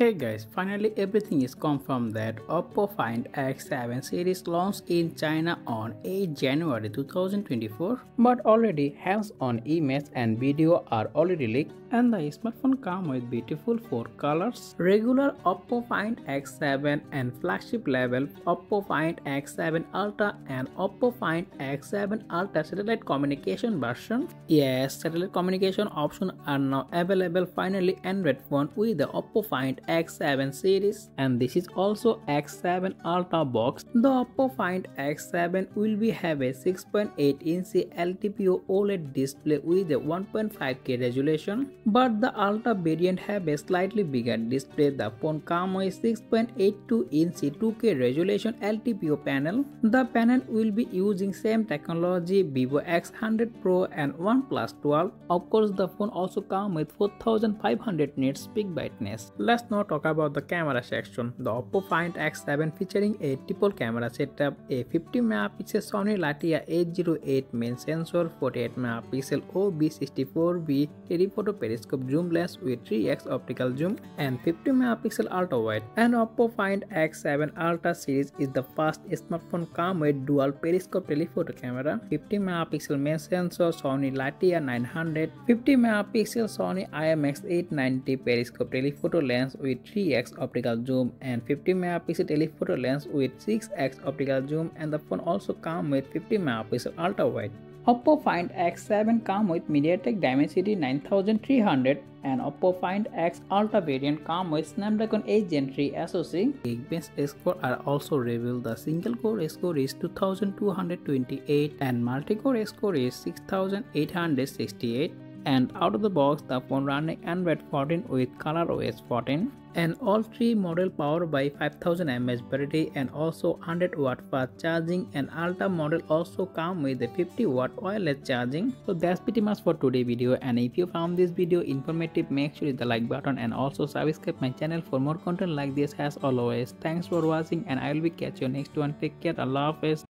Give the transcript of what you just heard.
Hey guys, finally everything is confirmed that OPPO Find X7 series launched in China on 8 January 2024, but already hands-on image and video are already leaked, and the smartphone comes with beautiful 4 colors. Regular OPPO Find X7 and flagship level OPPO Find X7 Ultra and OPPO Find X7 Ultra satellite communication version. Yes, satellite communication options are now available finally Android phone with the OPPO Find X7 series, and this is also X7 Ultra box. The OPPO Find X7 will have a 6.8-inch LTPO OLED display with a 1.5K resolution, but the Ultra variant have a slightly bigger display. The phone comes with 6.82-inch 2K resolution LTPO panel. The panel will be using same technology Vivo X100 Pro and OnePlus 12. Of course, the phone also comes with 4500 nits peak brightness. Let's now talk about the camera section. The OPPO Find X7 featuring a triple camera setup, a 50MP Sony Latia 808 main sensor, 48MP OB64V telephoto periscope zoom lens with 3x optical zoom, and 50MP ultra wide. And OPPO Find X7 Ultra series is the first smartphone come with dual periscope telephoto camera, 50MP main sensor Sony Latia 900, 50MP Sony IMX890 periscope telephoto lens with 3x optical zoom, and 50MP telephoto lens with 6x optical zoom, and the phone also comes with 50MP ultra wide. OPPO Find X7 comes with MediaTek Dimensity 9300, and OPPO Find X Ultra variant comes with Snapdragon 8 Gen 3 SoC. Geekbench score are also revealed. The single core score is 2228 and multi-core score is 6868. And out of the box, the phone running Android 14 with ColorOS 14, and all three model powered by 5000 mAh battery and also 100 watt fast charging, and Ultra model also come with a 50 watt wireless charging. So that's pretty much for today's video, and if you found this video informative, make sure to hit the like button and also subscribe my channel for more content like this. As always, thanks for watching, and I will be catch you next one. Take care. Allah Hafiz.